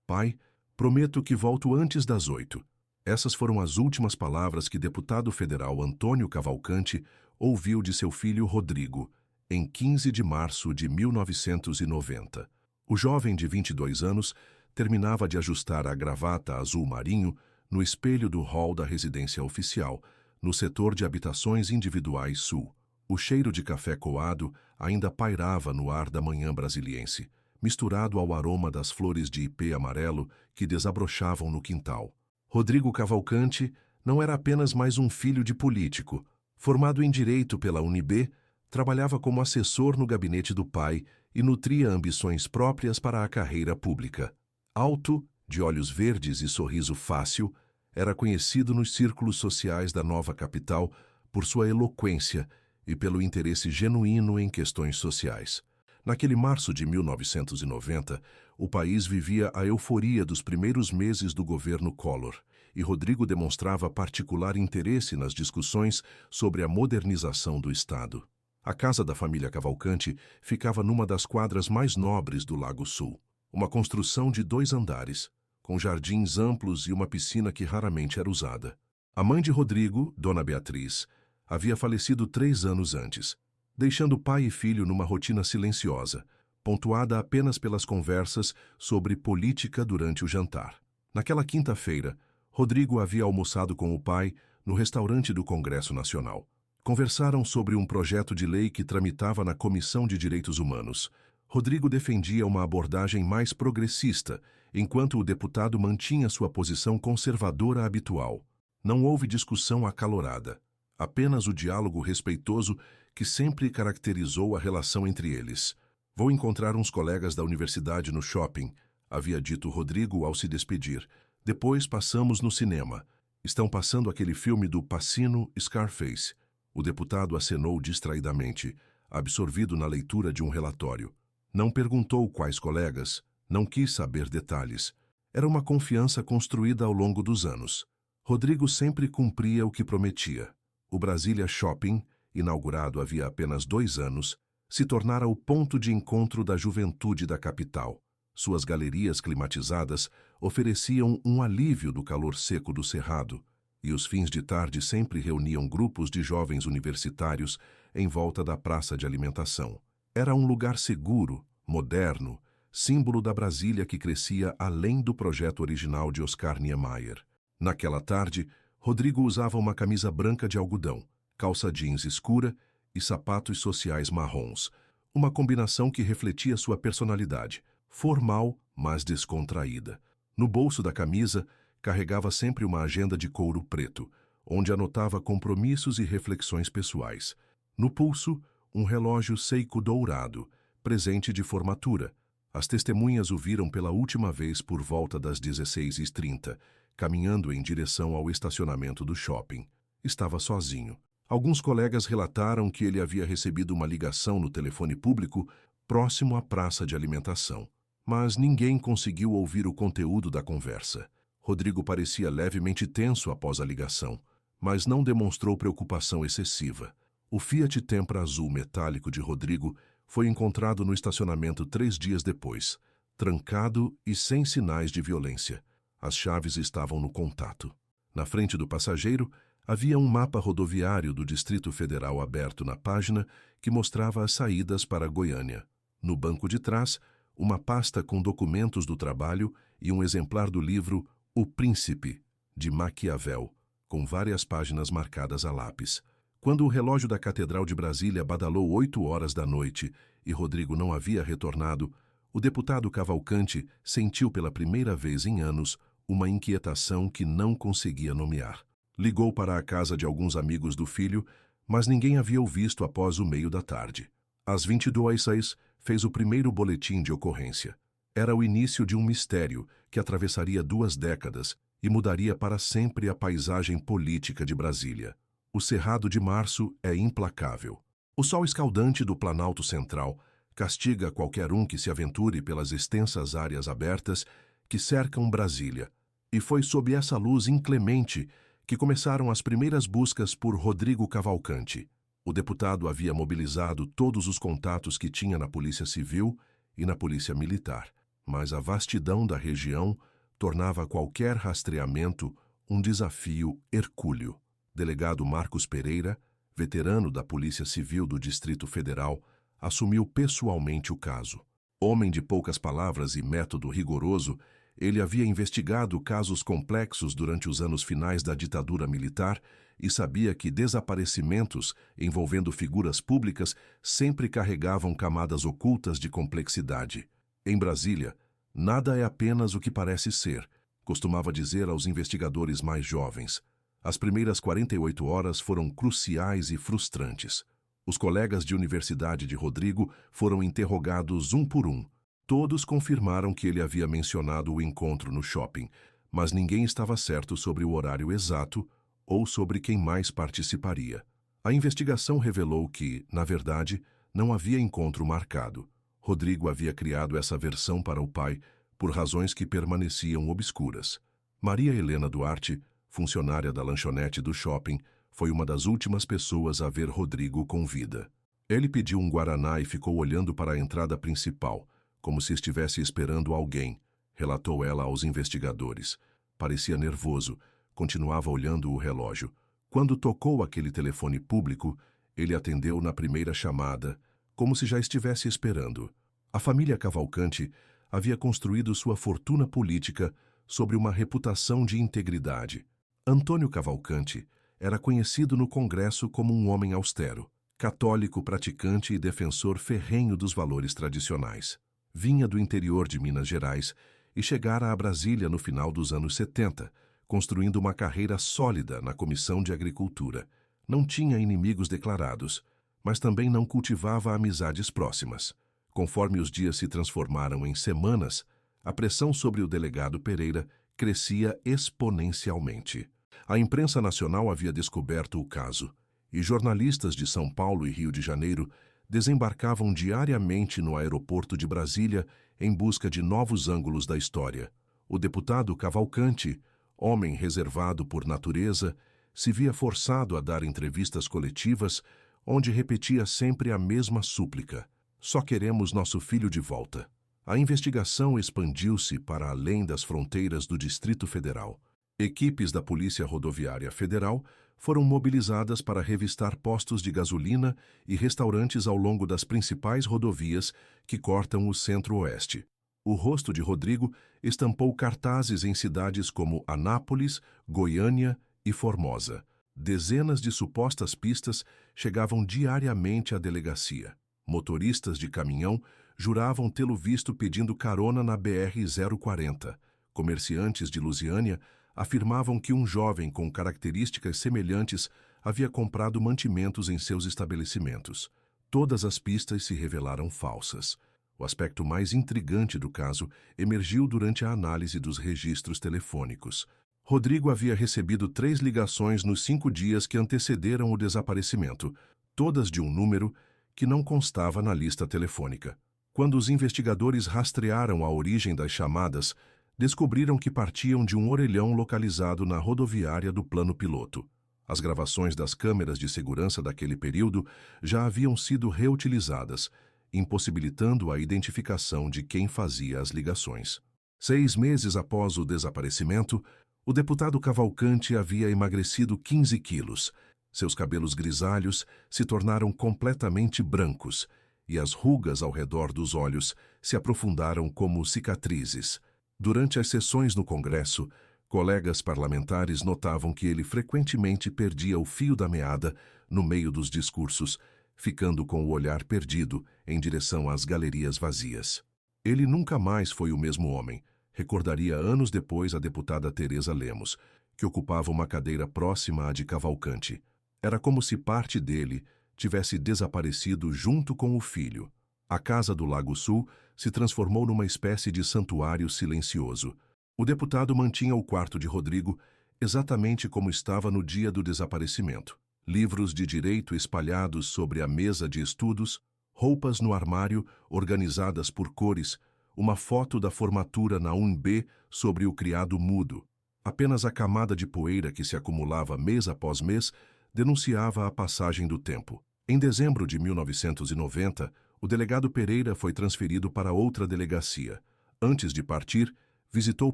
Pai, prometo que volto antes das 8. Essas foram as últimas palavras que deputado federal Antônio Cavalcante ouviu de seu filho Rodrigo, em 15 de março de 1990. O jovem de 22 anos terminava de ajustar a gravata azul marinho no espelho do hall da residência oficial, no setor de habitações individuais sul. O cheiro de café coado ainda pairava no ar da manhã brasiliense, misturado ao aroma das flores de ipê amarelo que desabrochavam no quintal. Rodrigo Cavalcante não era apenas mais um filho de político. Formado em Direito pela UNB, trabalhava como assessor no gabinete do pai e nutria ambições próprias para a carreira pública. Alto, de olhos verdes e sorriso fácil, era conhecido nos círculos sociais da nova capital por sua eloquência e pelo interesse genuíno em questões sociais. Naquele março de 1990, o país vivia a euforia dos primeiros meses do governo Collor, e Rodrigo demonstrava particular interesse nas discussões sobre a modernização do Estado. A casa da família Cavalcante ficava numa das quadras mais nobres do Lago Sul, uma construção de 2 andares, com jardins amplos e uma piscina que raramente era usada. A mãe de Rodrigo, Dona Beatriz, havia falecido 3 anos antes, deixando pai e filho numa rotina silenciosa, pontuada apenas pelas conversas sobre política durante o jantar. Naquela quinta-feira, Rodrigo havia almoçado com o pai no restaurante do Congresso Nacional. Conversaram sobre um projeto de lei que tramitava na Comissão de Direitos Humanos. Rodrigo defendia uma abordagem mais progressista, enquanto o deputado mantinha sua posição conservadora habitual. Não houve discussão acalorada, apenas o diálogo respeitoso que sempre caracterizou a relação entre eles. Vou encontrar uns colegas da universidade no shopping, havia dito Rodrigo ao se despedir. Depois passamos no cinema. Estão passando aquele filme do Pacino, Scarface. O deputado acenou distraidamente, absorvido na leitura de um relatório. Não perguntou quais colegas, não quis saber detalhes. Era uma confiança construída ao longo dos anos. Rodrigo sempre cumpria o que prometia. O Brasília Shopping, inaugurado havia apenas 2 anos, se tornara o ponto de encontro da juventude da capital. Suas galerias climatizadas ofereciam um alívio do calor seco do Cerrado, e os fins de tarde sempre reuniam grupos de jovens universitários em volta da praça de alimentação. Era um lugar seguro, moderno, símbolo da Brasília que crescia além do projeto original de Oscar Niemeyer. Naquela tarde, Rodrigo usava uma camisa branca de algodão, calça jeans escura e sapatos sociais marrons, uma combinação que refletia sua personalidade, formal, mas descontraída. No bolso da camisa, carregava sempre uma agenda de couro preto, onde anotava compromissos e reflexões pessoais. No pulso, um relógio Seiko dourado, presente de formatura. As testemunhas o viram pela última vez por volta das 16h30, caminhando em direção ao estacionamento do shopping. Estava sozinho. Alguns colegas relataram que ele havia recebido uma ligação no telefone público próximo à praça de alimentação. Mas ninguém conseguiu ouvir o conteúdo da conversa. Rodrigo parecia levemente tenso após a ligação, mas não demonstrou preocupação excessiva. O Fiat Tempra azul metálico de Rodrigo foi encontrado no estacionamento 3 dias depois, trancado e sem sinais de violência. As chaves estavam no contato. Na frente do passageiro, havia um mapa rodoviário do Distrito Federal aberto na página que mostrava as saídas para Goiânia. No banco de trás, uma pasta com documentos do trabalho e um exemplar do livro O Príncipe, de Maquiavel, com várias páginas marcadas a lápis. Quando o relógio da Catedral de Brasília badalou 8 horas da noite e Rodrigo não havia retornado, o deputado Cavalcante sentiu pela primeira vez em anos uma inquietação que não conseguia nomear. Ligou para a casa de alguns amigos do filho, mas ninguém havia o visto após o meio da tarde. Às 22h, fez o primeiro boletim de ocorrência. Era o início de um mistério que atravessaria 2 décadas e mudaria para sempre a paisagem política de Brasília. O Cerrado de Março é implacável. O sol escaldante do Planalto Central castiga qualquer um que se aventure pelas extensas áreas abertas que cercam Brasília. E foi sob essa luz inclemente que começaram as primeiras buscas por Rodrigo Cavalcante. O deputado havia mobilizado todos os contatos que tinha na Polícia Civil e na Polícia Militar, mas a vastidão da região tornava qualquer rastreamento um desafio hercúleo. Delegado Marcos Pereira, veterano da Polícia Civil do Distrito Federal, assumiu pessoalmente o caso. Homem de poucas palavras e método rigoroso, ele havia investigado casos complexos durante os anos finais da ditadura militar e sabia que desaparecimentos envolvendo figuras públicas sempre carregavam camadas ocultas de complexidade. Em Brasília, nada é apenas o que parece ser, costumava dizer aos investigadores mais jovens. As primeiras 48 horas foram cruciais e frustrantes. Os colegas de universidade de Rodrigo foram interrogados um por um. Todos confirmaram que ele havia mencionado o encontro no shopping, mas ninguém estava certo sobre o horário exato ou sobre quem mais participaria. A investigação revelou que, na verdade, não havia encontro marcado. Rodrigo havia criado essa versão para o pai por razões que permaneciam obscuras. Maria Helena Duarte, funcionária da lanchonete do shopping, foi uma das últimas pessoas a ver Rodrigo com vida. Ele pediu um guaraná e ficou olhando para a entrada principal, como se estivesse esperando alguém, relatou ela aos investigadores. Parecia nervoso, continuava olhando o relógio. Quando tocou aquele telefone público, ele atendeu na primeira chamada, como se já estivesse esperando. A família Cavalcante havia construído sua fortuna política sobre uma reputação de integridade. Antônio Cavalcante era conhecido no Congresso como um homem austero, católico praticante e defensor ferrenho dos valores tradicionais. Vinha do interior de Minas Gerais e chegara a Brasília no final dos anos 70, construindo uma carreira sólida na Comissão de Agricultura. Não tinha inimigos declarados, mas também não cultivava amizades próximas. Conforme os dias se transformaram em semanas, a pressão sobre o delegado Pereira crescia exponencialmente. A imprensa nacional havia descoberto o caso, e jornalistas de São Paulo e Rio de Janeiro desembarcavam diariamente no aeroporto de Brasília em busca de novos ângulos da história. O deputado Cavalcante, homem reservado por natureza, se via forçado a dar entrevistas coletivas onde repetia sempre a mesma súplica: só queremos nosso filho de volta. A investigação expandiu-se para além das fronteiras do Distrito Federal. Equipes da Polícia Rodoviária Federal foram mobilizadas para revistar postos de gasolina e restaurantes ao longo das principais rodovias que cortam o Centro-Oeste. O rosto de Rodrigo estampou cartazes em cidades como Anápolis, Goiânia e Formosa. Dezenas de supostas pistas chegavam diariamente à delegacia. Motoristas de caminhão juravam tê-lo visto pedindo carona na BR-040. Comerciantes de Lusiânia afirmavam que um jovem com características semelhantes havia comprado mantimentos em seus estabelecimentos. Todas as pistas se revelaram falsas. O aspecto mais intrigante do caso emergiu durante a análise dos registros telefônicos. Rodrigo havia recebido 3 ligações nos 5 dias que antecederam o desaparecimento, todas de um número que não constava na lista telefônica. Quando os investigadores rastrearam a origem das chamadas, descobriram que partiam de um orelhão localizado na rodoviária do plano piloto. As gravações das câmeras de segurança daquele período já haviam sido reutilizadas, impossibilitando a identificação de quem fazia as ligações. 6 meses após o desaparecimento, o deputado Cavalcante havia emagrecido 15 quilos. Seus cabelos grisalhos se tornaram completamente brancos e as rugas ao redor dos olhos se aprofundaram como cicatrizes. Durante as sessões no Congresso, colegas parlamentares notavam que ele frequentemente perdia o fio da meada no meio dos discursos, ficando com o olhar perdido em direção às galerias vazias. Ele nunca mais foi o mesmo homem, recordaria anos depois a deputada Tereza Lemos, que ocupava uma cadeira próxima à de Cavalcante. Era como se parte dele tivesse desaparecido junto com o filho. A Casa do Lago Sul se transformou numa espécie de santuário silencioso. O deputado mantinha o quarto de Rodrigo exatamente como estava no dia do desaparecimento. Livros de direito espalhados sobre a mesa de estudos, roupas no armário organizadas por cores, uma foto da formatura na UNB sobre o criado mudo. Apenas a camada de poeira que se acumulava mês após mês denunciava a passagem do tempo. Em dezembro de 1990, o delegado Pereira foi transferido para outra delegacia, Antes de partir, visitou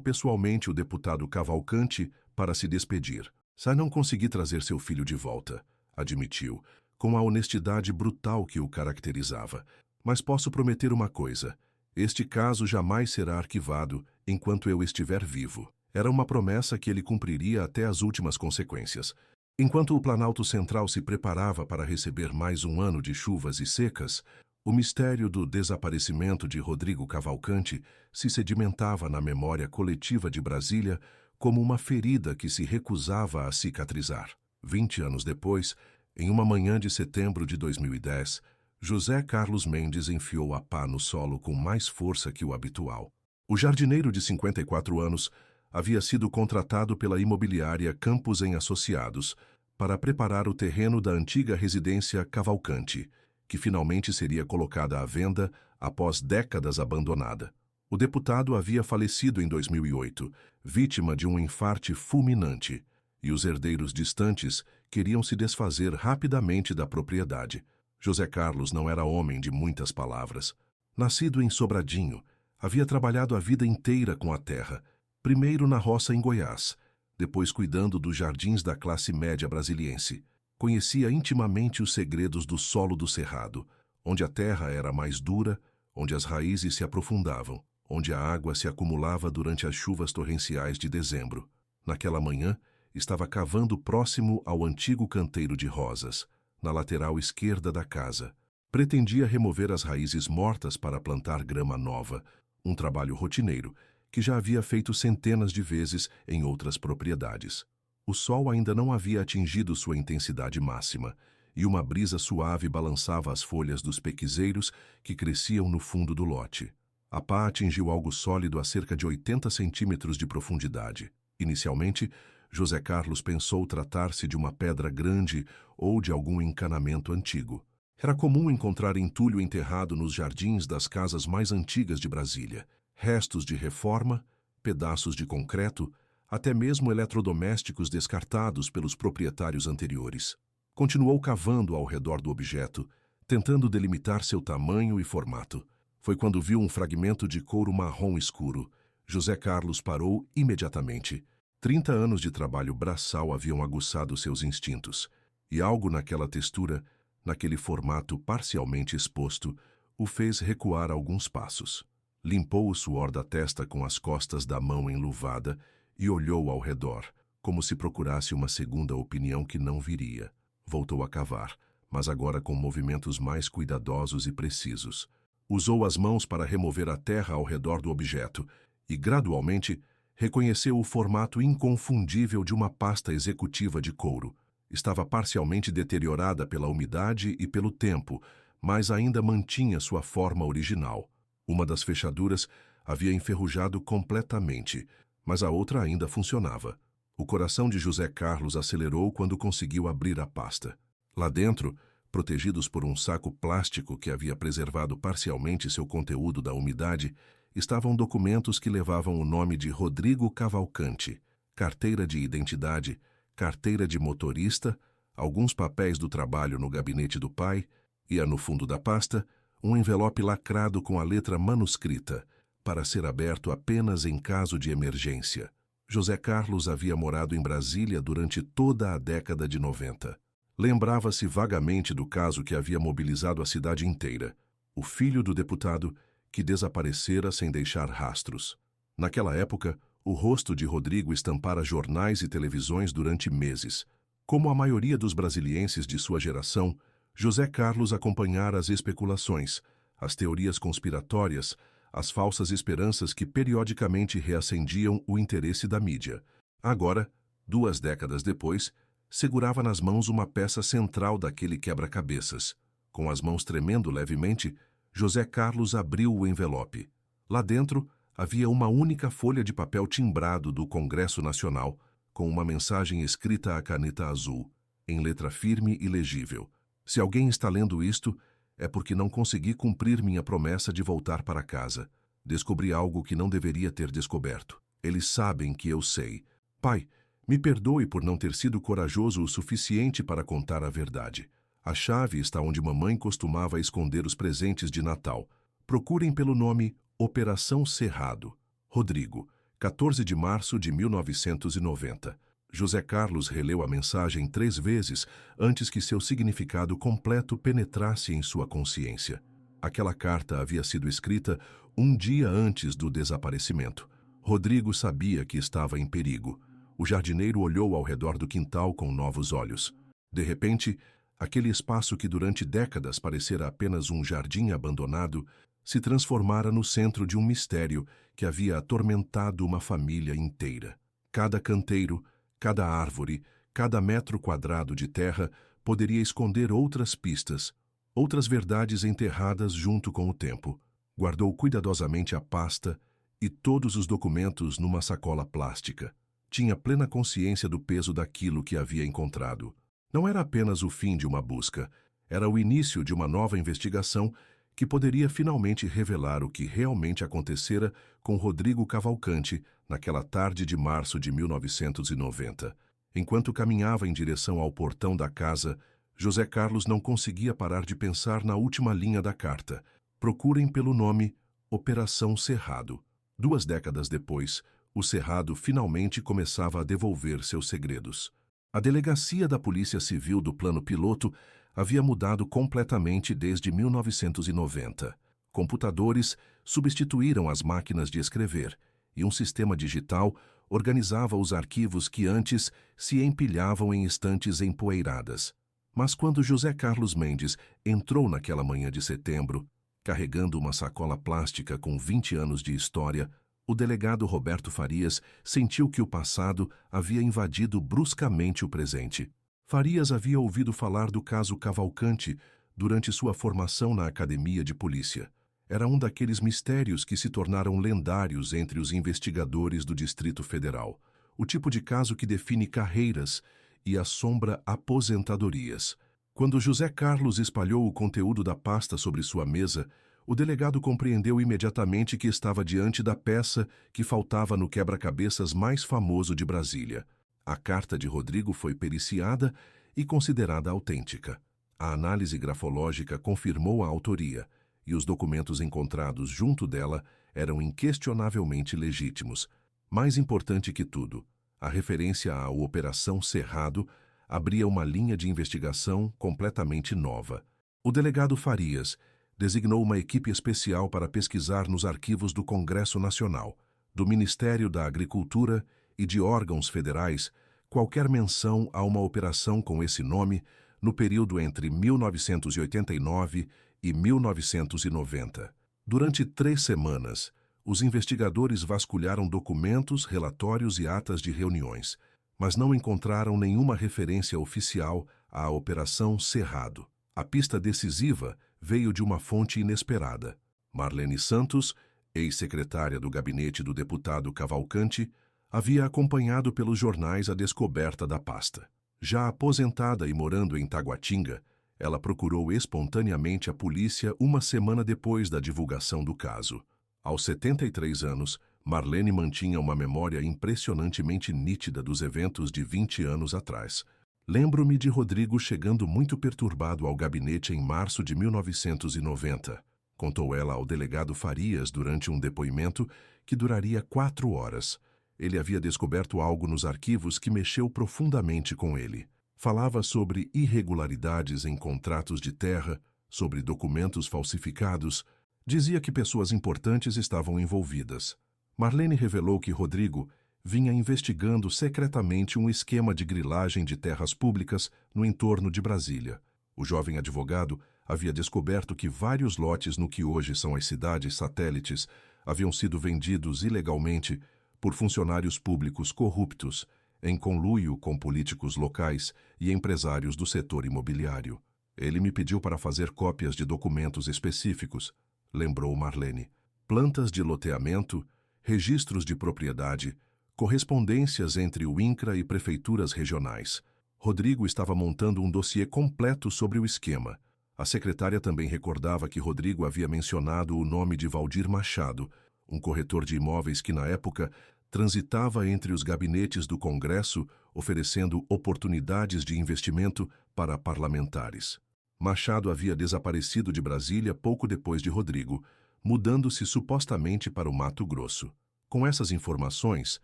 pessoalmente o deputado Cavalcante para se despedir. Não consegui trazer seu filho de volta, admitiu, com a honestidade brutal que o caracterizava. Mas posso prometer uma coisa: este caso jamais será arquivado enquanto eu estiver vivo. Era uma promessa que ele cumpriria até as últimas consequências. Enquanto o Planalto Central se preparava para receber mais um ano de chuvas e secas, o mistério do desaparecimento de Rodrigo Cavalcante se sedimentava na memória coletiva de Brasília como uma ferida que se recusava a cicatrizar. 20 anos depois, em uma manhã de setembro de 2010, José Carlos Mendes enfiou a pá no solo com mais força que o habitual. O jardineiro de 54 anos havia sido contratado pela imobiliária Campos em Associados para preparar o terreno da antiga residência Cavalcante, que finalmente seria colocada à venda após décadas abandonada. O deputado havia falecido em 2008, vítima de um infarte fulminante, e os herdeiros distantes queriam se desfazer rapidamente da propriedade. José Carlos não era homem de muitas palavras. Nascido em Sobradinho, havia trabalhado a vida inteira com a terra, primeiro na roça em Goiás, depois cuidando dos jardins da classe média brasiliense. Conhecia intimamente os segredos do solo do cerrado, onde a terra era mais dura, onde as raízes se aprofundavam, onde a água se acumulava durante as chuvas torrenciais de dezembro. Naquela manhã, estava cavando próximo ao antigo canteiro de rosas, na lateral esquerda da casa. Pretendia remover as raízes mortas para plantar grama nova, um trabalho rotineiro que já havia feito centenas de vezes em outras propriedades. O sol ainda não havia atingido sua intensidade máxima, e uma brisa suave balançava as folhas dos pequizeiros que cresciam no fundo do lote. A pá atingiu algo sólido a cerca de 80 centímetros de profundidade. Inicialmente, José Carlos pensou tratar-se de uma pedra grande ou de algum encanamento antigo. Era comum encontrar entulho enterrado nos jardins das casas mais antigas de Brasília. Restos de reforma, pedaços de concreto, até mesmo eletrodomésticos descartados pelos proprietários anteriores. Continuou cavando ao redor do objeto, tentando delimitar seu tamanho e formato. Foi quando viu um fragmento de couro marrom escuro. José Carlos parou imediatamente. 30 anos de trabalho braçal haviam aguçado seus instintos, e algo naquela textura, naquele formato parcialmente exposto, o fez recuar alguns passos. Limpou o suor da testa com as costas da mão enluvada e olhou ao redor, como se procurasse uma segunda opinião que não viria. Voltou a cavar, mas agora com movimentos mais cuidadosos e precisos. Usou as mãos para remover a terra ao redor do objeto e, gradualmente, reconheceu o formato inconfundível de uma pasta executiva de couro. Estava parcialmente deteriorada pela umidade e pelo tempo, mas ainda mantinha sua forma original. Uma das fechaduras havia enferrujado completamente, mas a outra ainda funcionava. O coração de José Carlos acelerou quando conseguiu abrir a pasta. Lá dentro, protegidos por um saco plástico que havia preservado parcialmente seu conteúdo da umidade, estavam documentos que levavam o nome de Rodrigo Cavalcante, carteira de identidade, carteira de motorista, alguns papéis do trabalho no gabinete do pai e, no fundo da pasta, um envelope lacrado com a letra manuscrita, para ser aberto apenas em caso de emergência. José Carlos havia morado em Brasília durante toda a década de 90. Lembrava-se vagamente do caso que havia mobilizado a cidade inteira, o filho do deputado que desaparecera sem deixar rastros. Naquela época, o rosto de Rodrigo estampara jornais e televisões durante meses. Como a maioria dos brasilienses de sua geração, José Carlos acompanhara as especulações, as teorias conspiratórias, as falsas esperanças que periodicamente reacendiam o interesse da mídia. Agora, 2 décadas depois, segurava nas mãos uma peça central daquele quebra-cabeças. Com as mãos tremendo levemente, José Carlos abriu o envelope. Lá dentro, havia uma única folha de papel timbrado do Congresso Nacional, com uma mensagem escrita à caneta azul, em letra firme e legível. Se alguém está lendo isto, é porque não consegui cumprir minha promessa de voltar para casa. Descobri algo que não deveria ter descoberto. Eles sabem que eu sei. Pai, me perdoe por não ter sido corajoso o suficiente para contar a verdade. A chave está onde mamãe costumava esconder os presentes de Natal. Procurem pelo nome Operação Cerrado. Rodrigo, 14 de março de 1990. José Carlos releu a mensagem 3 vezes antes que seu significado completo penetrasse em sua consciência. Aquela carta havia sido escrita um dia antes do desaparecimento. Rodrigo sabia que estava em perigo. O jardineiro olhou ao redor do quintal com novos olhos. De repente, aquele espaço que durante décadas parecera apenas um jardim abandonado se transformara no centro de um mistério que havia atormentado uma família inteira. Cada canteiro, cada árvore, cada metro quadrado de terra poderia esconder outras pistas, outras verdades enterradas junto com o tempo. Guardou cuidadosamente a pasta e todos os documentos numa sacola plástica. Tinha plena consciência do peso daquilo que havia encontrado. Não era apenas o fim de uma busca, era o início de uma nova investigação que poderia finalmente revelar o que realmente acontecera com Rodrigo Cavalcante naquela tarde de março de 1990. Enquanto caminhava em direção ao portão da casa, José Carlos não conseguia parar de pensar na última linha da carta. Procurem pelo nome Operação Cerrado. 2 décadas depois, o Cerrado finalmente começava a devolver seus segredos. A delegacia da Polícia Civil do Plano Piloto havia mudado completamente desde 1990. Computadores substituíram as máquinas de escrever, e um sistema digital organizava os arquivos que antes se empilhavam em estantes empoeiradas. Mas quando José Carlos Mendes entrou naquela manhã de setembro, carregando uma sacola plástica com 20 anos de história, o delegado Roberto Farias sentiu que o passado havia invadido bruscamente o presente. Farias havia ouvido falar do caso Cavalcante durante sua formação na Academia de Polícia. Era um daqueles mistérios que se tornaram lendários entre os investigadores do Distrito Federal. O tipo de caso que define carreiras e assombra aposentadorias. Quando José Carlos espalhou o conteúdo da pasta sobre sua mesa, o delegado compreendeu imediatamente que estava diante da peça que faltava no quebra-cabeças mais famoso de Brasília. A carta de Rodrigo foi periciada e considerada autêntica. A análise grafológica confirmou a autoria, e os documentos encontrados junto dela eram inquestionavelmente legítimos. Mais importante que tudo, a referência à Operação Cerrado abria uma linha de investigação completamente nova. O delegado Farias designou uma equipe especial para pesquisar nos arquivos do Congresso Nacional, do Ministério da Agricultura e de órgãos federais qualquer menção a uma operação com esse nome no período entre 1989 e 1990. Durante 3 semanas, os investigadores vasculharam documentos, relatórios e atas de reuniões, mas não encontraram nenhuma referência oficial à Operação Cerrado. A pista decisiva veio de uma fonte inesperada. Marlene Santos, ex-secretária do gabinete do deputado Cavalcante, havia acompanhado pelos jornais a descoberta da pasta. Já aposentada e morando em Taguatinga, ela procurou espontaneamente a polícia uma semana depois da divulgação do caso. Aos 73 anos, Marlene mantinha uma memória impressionantemente nítida dos eventos de 20 anos atrás. Lembro-me de Rodrigo chegando muito perturbado ao gabinete em março de 1990, contou ela ao delegado Farias durante um depoimento que duraria 4 horas. Ele havia descoberto algo nos arquivos que mexeu profundamente com ele. Falava sobre irregularidades em contratos de terra, sobre documentos falsificados. Dizia que pessoas importantes estavam envolvidas. Marlene revelou que Rodrigo vinha investigando secretamente um esquema de grilagem de terras públicas no entorno de Brasília. O jovem advogado havia descoberto que vários lotes no que hoje são as cidades satélites haviam sido vendidos ilegalmente por funcionários públicos corruptos, em conluio com políticos locais e empresários do setor imobiliário. Ele me pediu para fazer cópias de documentos específicos, lembrou Marlene. Plantas de loteamento, registros de propriedade, correspondências entre o INCRA e prefeituras regionais. Rodrigo estava montando um dossiê completo sobre o esquema. A secretária também recordava que Rodrigo havia mencionado o nome de Valdir Machado, um corretor de imóveis que, na época, transitava entre os gabinetes do Congresso, oferecendo oportunidades de investimento para parlamentares. Machado havia desaparecido de Brasília pouco depois de Rodrigo, mudando-se supostamente para o Mato Grosso. Com essas informações,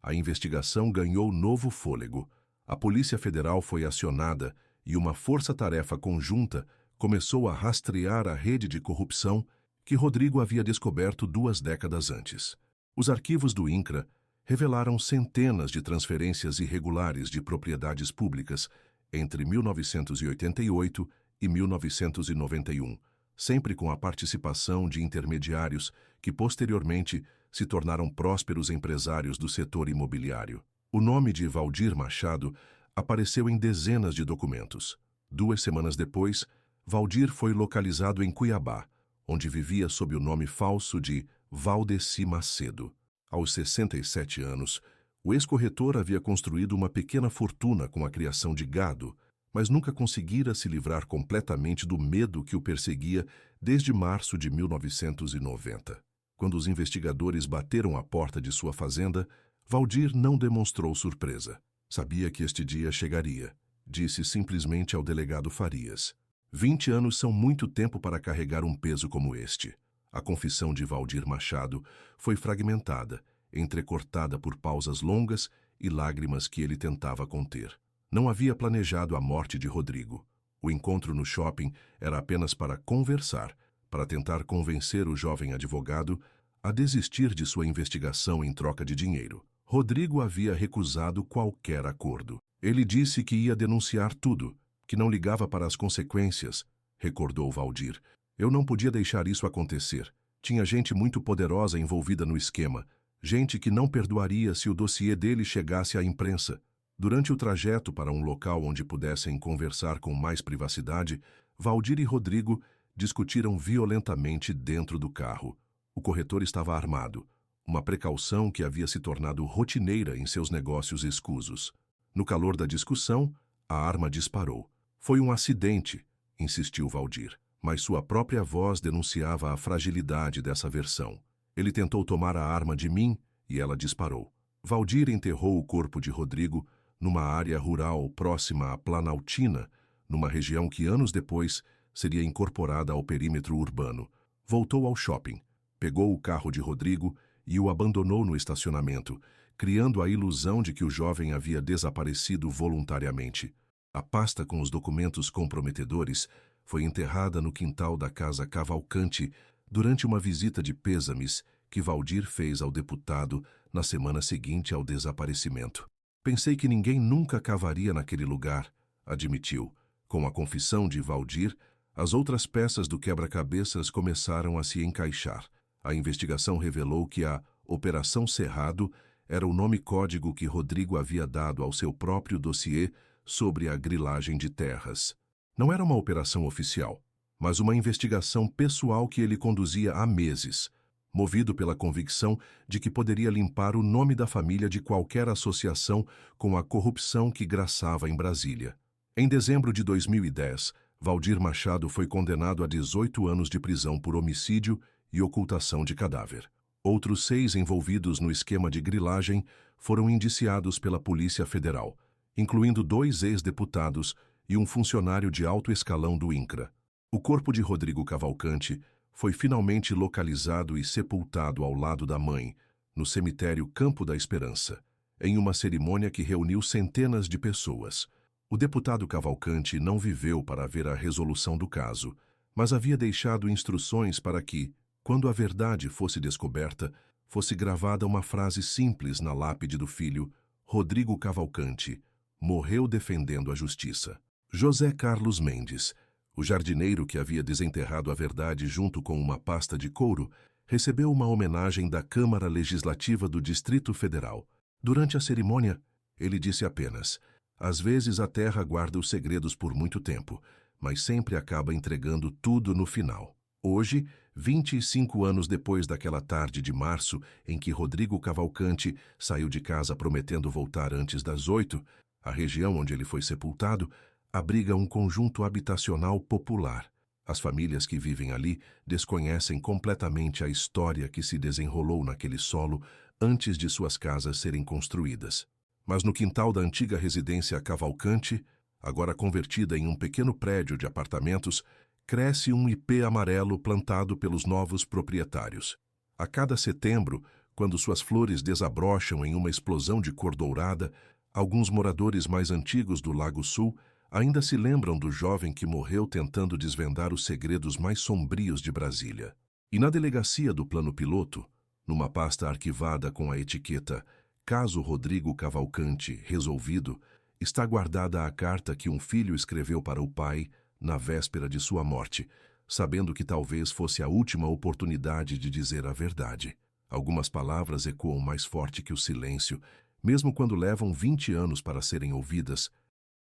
a investigação ganhou novo fôlego. A Polícia Federal foi acionada e uma força-tarefa conjunta começou a rastrear a rede de corrupção que Rodrigo havia descoberto 2 décadas antes. Os arquivos do INCRA revelaram centenas de transferências irregulares de propriedades públicas entre 1988 e 1991, sempre com a participação de intermediários que posteriormente se tornaram prósperos empresários do setor imobiliário. O nome de Valdir Machado apareceu em dezenas de documentos. 2 semanas depois, Valdir foi localizado em Cuiabá, onde vivia sob o nome falso de Valdeci Macedo. Aos 67 anos, o ex-corretor havia construído uma pequena fortuna com a criação de gado, mas nunca conseguira se livrar completamente do medo que o perseguia desde março de 1990. Quando os investigadores bateram à porta de sua fazenda, Valdir não demonstrou surpresa. Sabia que este dia chegaria. Disse simplesmente ao delegado Farias: 20 anos são muito tempo para carregar um peso como este. A confissão de Valdir Machado foi fragmentada, entrecortada por pausas longas e lágrimas que ele tentava conter. Não havia planejado a morte de Rodrigo. O encontro no shopping era apenas para conversar, para tentar convencer o jovem advogado a desistir de sua investigação em troca de dinheiro. Rodrigo havia recusado qualquer acordo. Ele disse que ia denunciar tudo, que não ligava para as consequências, recordou Valdir. Eu não podia deixar isso acontecer. Tinha gente muito poderosa envolvida no esquema, gente que não perdoaria se o dossiê dele chegasse à imprensa. Durante o trajeto para um local onde pudessem conversar com mais privacidade, Valdir e Rodrigo discutiram violentamente dentro do carro. O corretor estava armado, uma precaução que havia se tornado rotineira em seus negócios escusos. No calor da discussão, a arma disparou. Foi um acidente, insistiu Valdir, mas sua própria voz denunciava a fragilidade dessa versão. Ele tentou tomar a arma de mim e ela disparou. Valdir enterrou o corpo de Rodrigo numa área rural próxima à Planaltina, numa região que anos depois seria incorporada ao perímetro urbano. Voltou ao shopping, pegou o carro de Rodrigo e o abandonou no estacionamento, criando a ilusão de que o jovem havia desaparecido voluntariamente. A pasta com os documentos comprometedores foi enterrada no quintal da casa Cavalcante durante uma visita de pêsames que Valdir fez ao deputado na semana seguinte ao desaparecimento. Pensei que ninguém nunca cavaria naquele lugar, admitiu. Com a confissão de Valdir, as outras peças do quebra-cabeças começaram a se encaixar. A investigação revelou que a Operação Cerrado era o nome código que Rodrigo havia dado ao seu próprio dossiê sobre a grilagem de terras. Não era uma operação oficial, mas uma investigação pessoal que ele conduzia há meses, movido pela convicção de que poderia limpar o nome da família de qualquer associação com a corrupção que graçava em Brasília. Em dezembro de 2010, Valdir Machado foi condenado a 18 anos de prisão por homicídio e ocultação de cadáver. Outros 6 envolvidos no esquema de grilagem foram indiciados pela Polícia Federal, incluindo 2 ex-deputados e um funcionário de alto escalão do INCRA. O corpo de Rodrigo Cavalcante foi finalmente localizado e sepultado ao lado da mãe, no cemitério Campo da Esperança, em uma cerimônia que reuniu centenas de pessoas. O deputado Cavalcante não viveu para ver a resolução do caso, mas havia deixado instruções para que, quando a verdade fosse descoberta, fosse gravada uma frase simples na lápide do filho: Rodrigo Cavalcante morreu defendendo a justiça. José Carlos Mendes, o jardineiro que havia desenterrado a verdade junto com uma pasta de couro, recebeu uma homenagem da Câmara Legislativa do Distrito Federal. Durante a cerimônia, ele disse apenas: às vezes a terra guarda os segredos por muito tempo, mas sempre acaba entregando tudo no final. Hoje, 25 anos depois daquela tarde de março em que Rodrigo Cavalcante saiu de casa prometendo voltar antes das 8, a região onde ele foi sepultado abriga um conjunto habitacional popular. As famílias que vivem ali desconhecem completamente a história que se desenrolou naquele solo antes de suas casas serem construídas. Mas no quintal da antiga residência Cavalcante, agora convertida em um pequeno prédio de apartamentos, cresce um ipê amarelo plantado pelos novos proprietários. A cada setembro, quando suas flores desabrocham em uma explosão de cor dourada, alguns moradores mais antigos do Lago Sul ainda se lembram do jovem que morreu tentando desvendar os segredos mais sombrios de Brasília. E na delegacia do Plano Piloto, numa pasta arquivada com a etiqueta Caso Rodrigo Cavalcante resolvido, está guardada a carta que um filho escreveu para o pai na véspera de sua morte, sabendo que talvez fosse a última oportunidade de dizer a verdade. Algumas palavras ecoam mais forte que o silêncio, mesmo quando levam 20 anos para serem ouvidas,